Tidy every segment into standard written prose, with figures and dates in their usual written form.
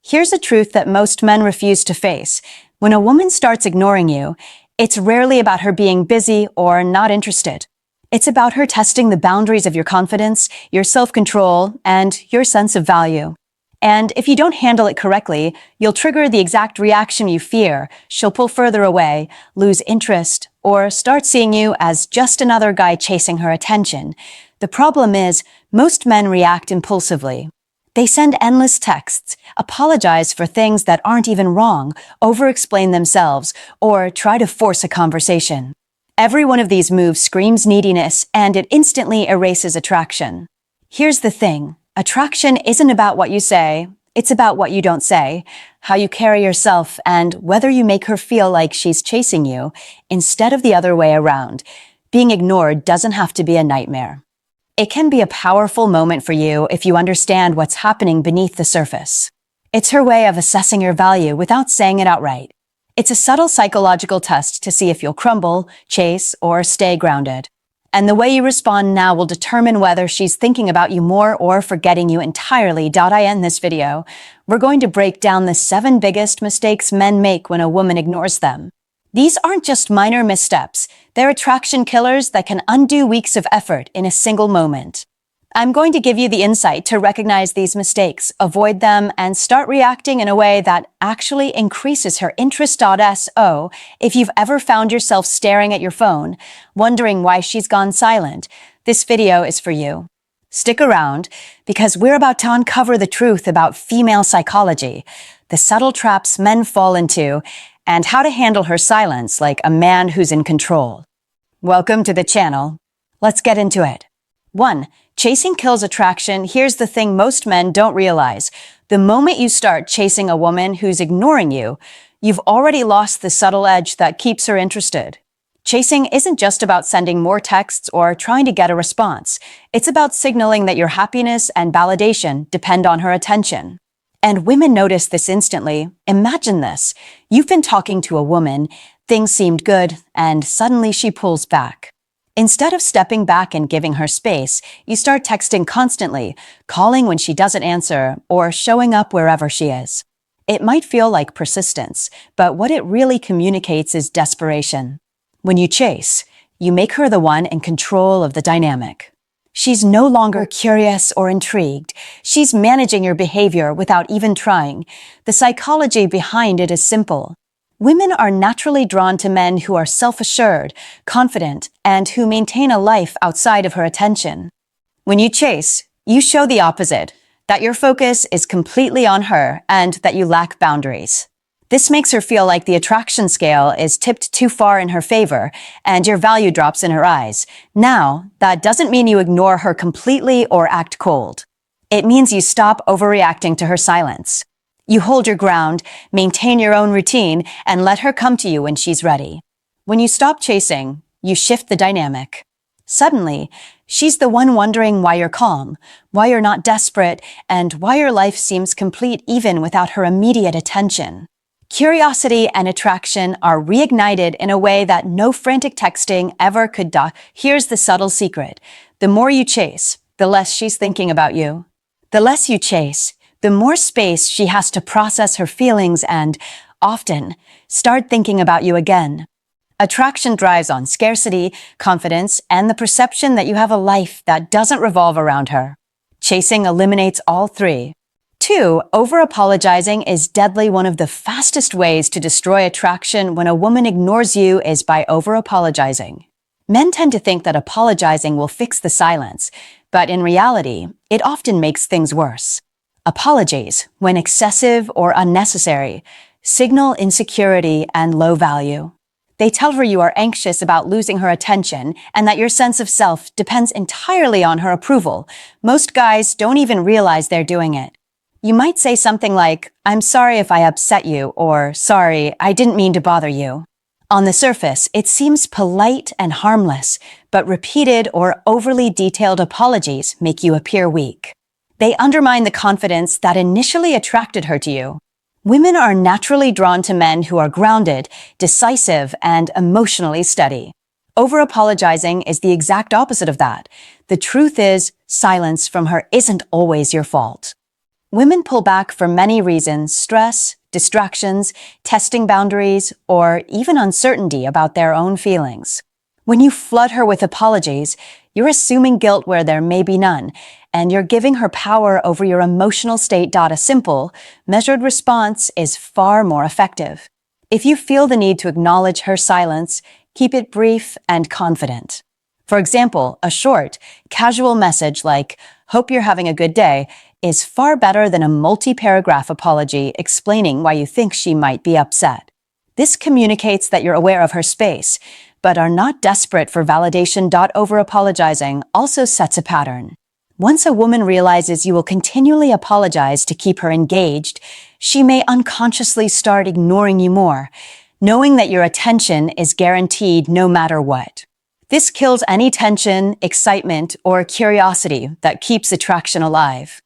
Here's a truth that most men refuse to face. When a woman starts ignoring you, it's rarely about her being busy or not interested. It's about her testing the boundaries of your confidence, your self-control, and your sense of value. And if you don't handle it correctly, you'll trigger the exact reaction you fear. She'll pull further away, lose interest, or start seeing you as just another guy chasing her attention. The problem is, most men react impulsively. They send endless texts, apologize for things that aren't even wrong, over-explain themselves, or try to force a conversation. Every one of these moves screams neediness, and it instantly erases attraction. Here's the thing. Attraction isn't about what you say, it's about what you don't say, how you carry yourself, and whether you make her feel like she's chasing you, instead of the other way around. Being ignored doesn't have to be a nightmare. It can be a powerful moment for you if you understand what's happening beneath the surface. It's her way of assessing your value without saying it outright. It's a subtle psychological test to see if you'll crumble, chase, or stay grounded. And the way you respond now will determine whether she's thinking about you more or forgetting you entirely. I end this video. We're going to break down the 7 biggest mistakes men make when a woman ignores them. These aren't just minor missteps. They're attraction killers that can undo weeks of effort in a single moment. I'm going to give you the insight to recognize these mistakes, avoid them, and start reacting in a way that actually increases her interest. So, if you've ever found yourself staring at your phone, wondering why she's gone silent, this video is for you. Stick around, because we're about to uncover the truth about female psychology, the subtle traps men fall into, and how to handle her silence like a man who's in control. Welcome to the channel. Let's get into it. 1. Chasing kills attraction. Here's the thing most men don't realize. The moment you start chasing a woman who's ignoring you, you've already lost the subtle edge that keeps her interested. Chasing isn't just about sending more texts or trying to get a response. It's about signaling that your happiness and validation depend on her attention. And women notice this instantly. Imagine this. You've been talking to a woman, things seemed good, and suddenly she pulls back. Instead of stepping back and giving her space, you start texting constantly, calling when she doesn't answer, or showing up wherever she is. It might feel like persistence, but what it really communicates is desperation. When you chase, you make her the one in control of the dynamic. She's no longer curious or intrigued. She's managing your behavior without even trying. The psychology behind it is simple. Women are naturally drawn to men who are self-assured, confident, and who maintain a life outside of her attention. When you chase, you show the opposite, that your focus is completely on her and that you lack boundaries. This makes her feel like the attraction scale is tipped too far in her favor and your value drops in her eyes. Now, that doesn't mean you ignore her completely or act cold. It means you stop overreacting to her silence. You hold your ground, maintain your own routine, and let her come to you when she's ready. When you stop chasing, you shift the dynamic. Suddenly, she's the one wondering why you're calm, why you're not desperate, and why your life seems complete even without her immediate attention. Curiosity and attraction are reignited in a way that no frantic texting ever could do. Here's the subtle secret. The more you chase, the less she's thinking about you. The less you chase, the more space she has to process her feelings and, often, start thinking about you again. Attraction thrives on scarcity, confidence, and the perception that you have a life that doesn't revolve around her. Chasing eliminates all 3. 2. Over-apologizing is deadly. One of the fastest ways to destroy attraction when a woman ignores you is by over-apologizing. Men tend to think that apologizing will fix the silence, but in reality, it often makes things worse. Apologies, when excessive or unnecessary, signal insecurity and low value. They tell her you are anxious about losing her attention and that your sense of self depends entirely on her approval. Most guys don't even realize they're doing it. You might say something like, "I'm sorry if I upset you," or "Sorry, I didn't mean to bother you." On the surface, it seems polite and harmless, but repeated or overly detailed apologies make you appear weak. They undermine the confidence that initially attracted her to you. Women are naturally drawn to men who are grounded, decisive, and emotionally steady. Over-apologizing is the exact opposite of that. The truth is, silence from her isn't always your fault. Women pull back for many reasons: stress, distractions, testing boundaries, or even uncertainty about their own feelings. When you flood her with apologies, you're assuming guilt where there may be none, and you're giving her power over your emotional state. A simple, measured response is far more effective. If you feel the need to acknowledge her silence, keep it brief and confident. For example, a short, casual message like, "Hope you're having a good day," is far better than a multi-paragraph apology explaining why you think she might be upset. This communicates that you're aware of her space, but are not desperate for validation. Over-apologizing also sets a pattern. Once a woman realizes you will continually apologize to keep her engaged, she may unconsciously start ignoring you more, knowing that your attention is guaranteed no matter what. This kills any tension, excitement, or curiosity that keeps attraction alive.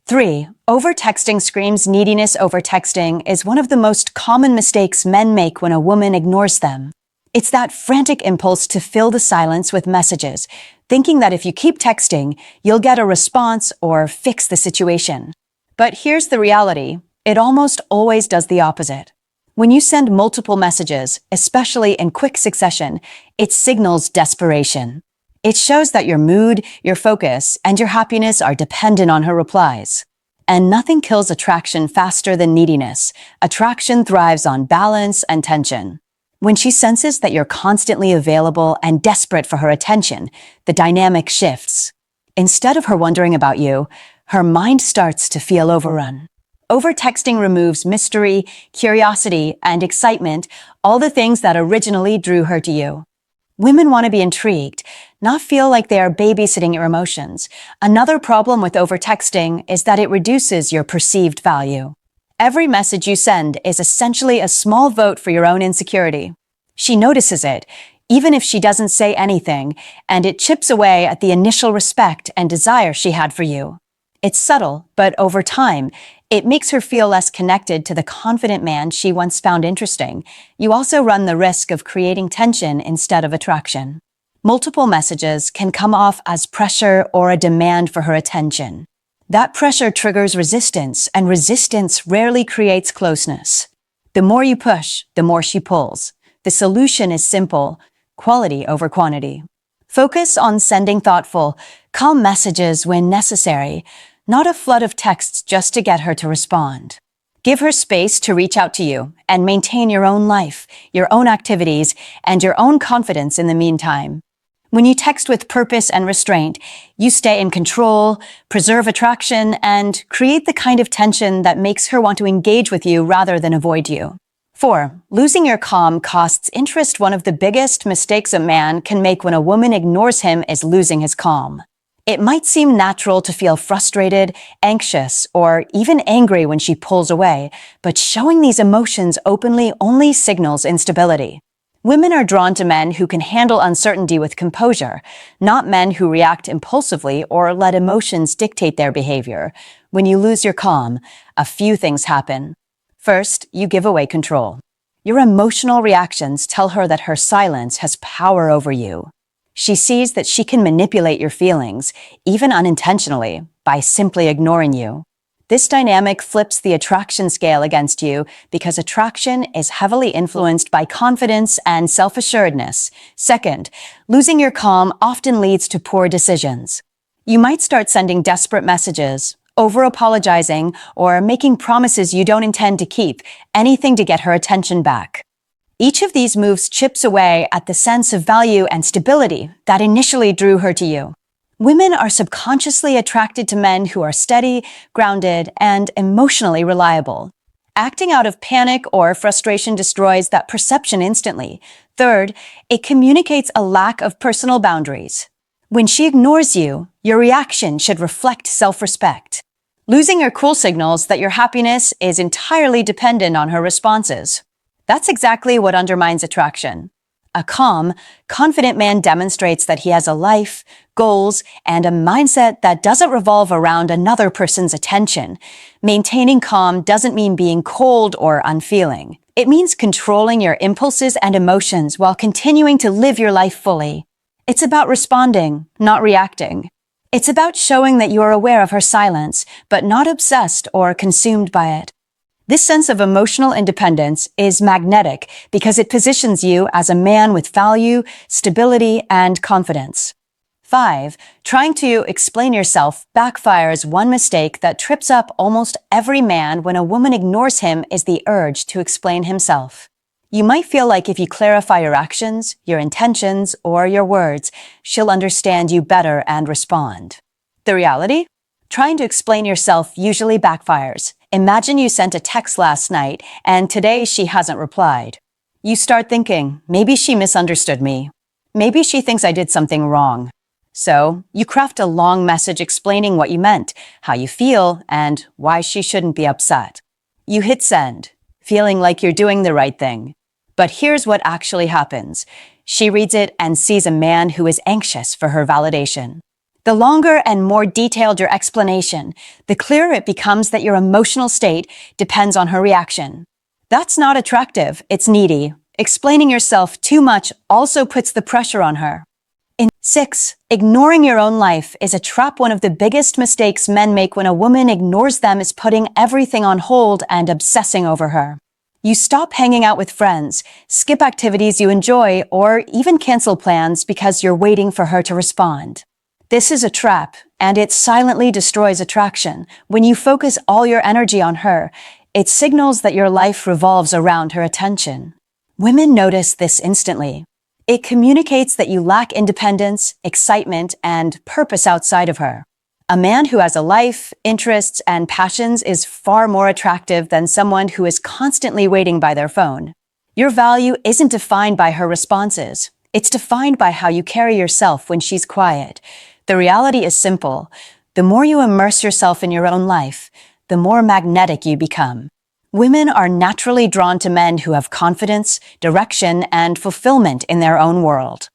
3. Over-texting screams neediness. Over-texting is one of the most common mistakes men make when a woman ignores them. It's that frantic impulse to fill the silence with messages, thinking that if you keep texting, you'll get a response or fix the situation. But here's the reality: it almost always does the opposite. When you send multiple messages, especially in quick succession, it signals desperation. It shows that your mood, your focus, and your happiness are dependent on her replies. And nothing kills attraction faster than neediness. Attraction thrives on balance and tension. When she senses that you're constantly available and desperate for her attention, the dynamic shifts. Instead of her wondering about you, her mind starts to feel overrun. Over-texting removes mystery, curiosity, and excitement, all the things that originally drew her to you. Women want to be intrigued, not feel like they are babysitting your emotions. Another problem with over-texting is that it reduces your perceived value. Every message you send is essentially a small vote for your own insecurity. She notices it, even if she doesn't say anything, and it chips away at the initial respect and desire she had for you. It's subtle, but over time, it makes her feel less connected to the confident man she once found interesting. You also run the risk of creating tension instead of attraction. Multiple messages can come off as pressure or a demand for her attention. That pressure triggers resistance, and resistance rarely creates closeness. The more you push, the more she pulls. The solution is simple: quality over quantity. Focus on sending thoughtful, calm messages when necessary, not a flood of texts just to get her to respond. Give her space to reach out to you and maintain your own life, your own activities, and your own confidence in the meantime. When you text with purpose and restraint, you stay in control, preserve attraction, and create the kind of tension that makes her want to engage with you rather than avoid you. 4. Losing your calm costs interest. One of the biggest mistakes a man can make when a woman ignores him is losing his calm. It might seem natural to feel frustrated, anxious, or even angry when she pulls away, but showing these emotions openly only signals instability. Women are drawn to men who can handle uncertainty with composure, not men who react impulsively or let emotions dictate their behavior. When you lose your calm, a few things happen. First, you give away control. Your emotional reactions tell her that her silence has power over you. She sees that she can manipulate your feelings, even unintentionally, by simply ignoring you. This dynamic flips the attraction scale against you because attraction is heavily influenced by confidence and self-assuredness. Second, losing your calm often leads to poor decisions. You might start sending desperate messages, over-apologizing, or making promises you don't intend to keep, anything to get her attention back. Each of these moves chips away at the sense of value and stability that initially drew her to you. Women are subconsciously attracted to men who are steady, grounded, and emotionally reliable. Acting out of panic or frustration destroys that perception instantly. Third, it communicates a lack of personal boundaries. When she ignores you, your reaction should reflect self-respect. Losing her cool signals that your happiness is entirely dependent on her responses. That's exactly what undermines attraction. A calm, confident man demonstrates that he has a life, goals, and a mindset that doesn't revolve around another person's attention. Maintaining calm doesn't mean being cold or unfeeling. It means controlling your impulses and emotions while continuing to live your life fully. It's about responding, not reacting. It's about showing that you are aware of her silence, but not obsessed or consumed by it. This sense of emotional independence is magnetic because it positions you as a man with value, stability, and confidence. 5. Trying to explain yourself backfires. One mistake that trips up almost every man when a woman ignores him is the urge to explain himself. You might feel like if you clarify your actions, your intentions, or your words, she'll understand you better and respond. The reality? Trying to explain yourself usually backfires. Imagine you sent a text last night and today she hasn't replied. You start thinking, maybe she misunderstood me. Maybe she thinks I did something wrong. So, you craft a long message explaining what you meant, how you feel, and why she shouldn't be upset. You hit send, feeling like you're doing the right thing. But here's what actually happens. She reads it and sees a man who is anxious for her validation. The longer and more detailed your explanation, the clearer it becomes that your emotional state depends on her reaction. That's not attractive, it's needy. Explaining yourself too much also puts the pressure on her. 6. Ignoring your own life is a trap. One of the biggest mistakes men make when a woman ignores them is putting everything on hold and obsessing over her. You stop hanging out with friends, skip activities you enjoy, or even cancel plans because you're waiting for her to respond. This is a trap, and it silently destroys attraction. When you focus all your energy on her, it signals that your life revolves around her attention. Women notice this instantly. It communicates that you lack independence, excitement, and purpose outside of her. A man who has a life, interests, and passions is far more attractive than someone who is constantly waiting by their phone. Your value isn't defined by her responses. It's defined by how you carry yourself when she's quiet. The reality is simple. The more you immerse yourself in your own life, the more magnetic you become. Women are naturally drawn to men who have confidence, direction, and fulfillment in their own world.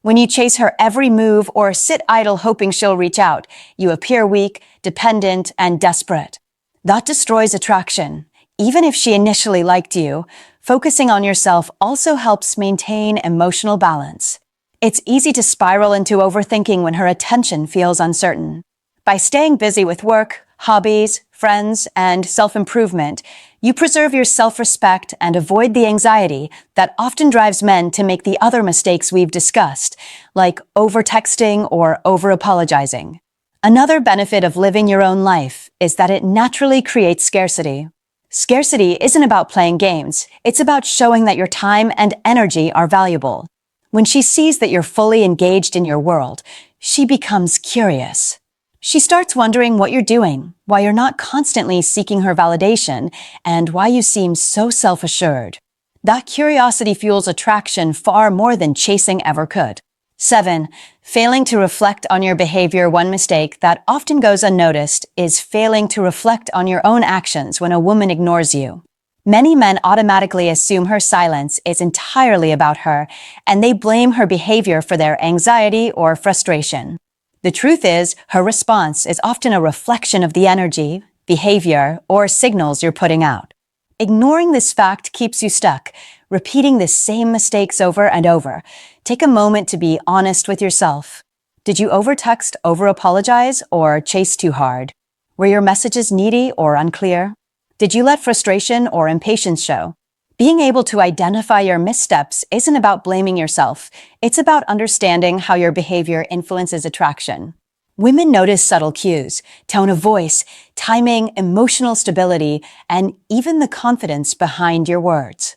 When you chase her every move or sit idle hoping she'll reach out, you appear weak, dependent, and desperate. That destroys attraction. Even if she initially liked you, focusing on yourself also helps maintain emotional balance. It's easy to spiral into overthinking when her attention feels uncertain. By staying busy with work, hobbies, friends, and self-improvement, you preserve your self-respect and avoid the anxiety that often drives men to make the other mistakes we've discussed, like over-texting or over-apologizing. Another benefit of living your own life is that it naturally creates scarcity. Scarcity isn't about playing games, it's about showing that your time and energy are valuable. When she sees that you're fully engaged in your world, she becomes curious. She starts wondering what you're doing, why you're not constantly seeking her validation, and why you seem so self-assured. That curiosity fuels attraction far more than chasing ever could. 7. Failing to reflect on your behavior. One mistake that often goes unnoticed is failing to reflect on your own actions when a woman ignores you. Many men automatically assume her silence is entirely about her, and they blame her behavior for their anxiety or frustration. The truth is, her response is often a reflection of the energy, behavior, or signals you're putting out. Ignoring this fact keeps you stuck, repeating the same mistakes over and over. Take a moment to be honest with yourself. Did you overtext, over-apologize, or chase too hard? Were your messages needy or unclear? Did you let frustration or impatience show? Being able to identify your missteps isn't about blaming yourself. It's about understanding how your behavior influences attraction. Women notice subtle cues, tone of voice, timing, emotional stability, and even the confidence behind your words.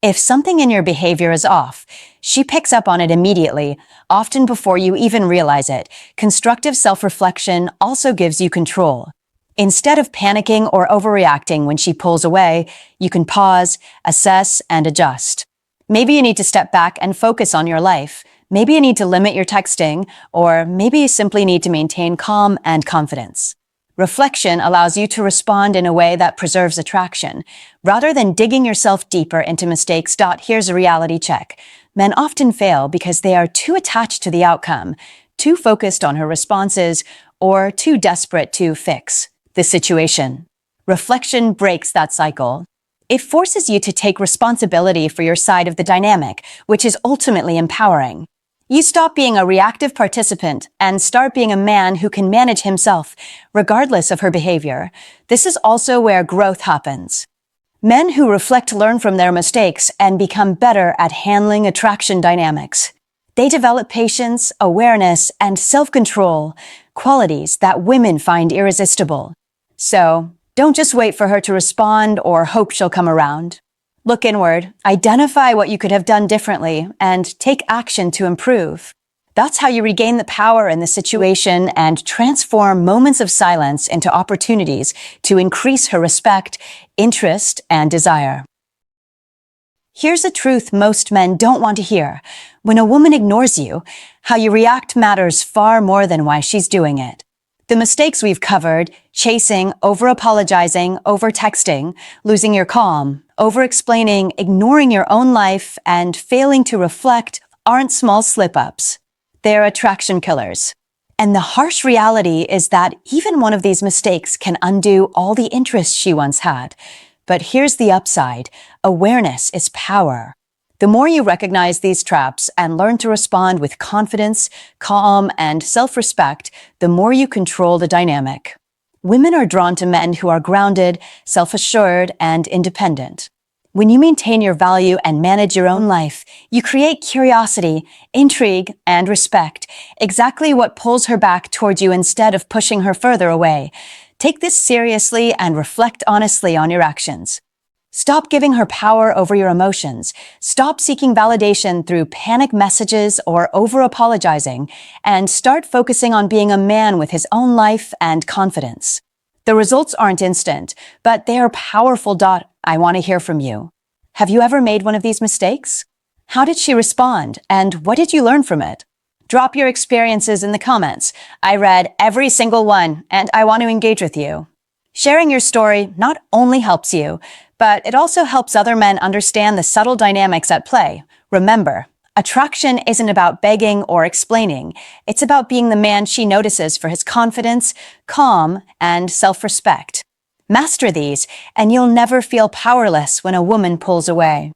If something in your behavior is off, she picks up on it immediately, often before you even realize it. Constructive self-reflection also gives you control. Instead of panicking or overreacting when she pulls away, you can pause, assess, and adjust. Maybe you need to step back and focus on your life. Maybe you need to limit your texting, or maybe you simply need to maintain calm and confidence. Reflection allows you to respond in a way that preserves attraction, rather than digging yourself deeper into mistakes. Here's a reality check. Men often fail because they are too attached to the outcome, too focused on her responses, or too desperate to fix the situation. Reflection breaks that cycle. It forces you to take responsibility for your side of the dynamic, which is ultimately empowering. You stop being a reactive participant and start being a man who can manage himself, regardless of her behavior. This is also where growth happens. Men who reflect learn from their mistakes and become better at handling attraction dynamics. They develop patience, awareness, and self-control, qualities that women find irresistible. So, don't just wait for her to respond or hope she'll come around. Look inward, identify what you could have done differently, and take action to improve. That's how you regain the power in the situation and transform moments of silence into opportunities to increase her respect, interest, and desire. Here's a truth most men don't want to hear. When a woman ignores you, how you react matters far more than why she's doing it. The mistakes we've covered, chasing, over-apologizing, over-texting, losing your calm, over-explaining, ignoring your own life, and failing to reflect, aren't small slip-ups. They're attraction killers. And the harsh reality is that even one of these mistakes can undo all the interest she once had. But here's the upside. Awareness is power. The more you recognize these traps and learn to respond with confidence, calm, and self-respect, the more you control the dynamic. Women are drawn to men who are grounded, self-assured, and independent. When you maintain your value and manage your own life, you create curiosity, intrigue, and respect, exactly what pulls her back towards you instead of pushing her further away. Take this seriously and reflect honestly on your actions. Stop giving her power over your emotions. Stop seeking validation through panic messages or over-apologizing, and start focusing on being a man with his own life and confidence. The results aren't instant, but they are powerful. I want to hear from you. Have you ever made one of these mistakes? How did she respond, and what did you learn from it? Drop your experiences in the comments. I read every single one, and I want to engage with you. Sharing your story not only helps you, but it also helps other men understand the subtle dynamics at play. Remember, attraction isn't about begging or explaining. It's about being the man she notices for his confidence, calm, and self-respect. Master these, and you'll never feel powerless when a woman pulls away.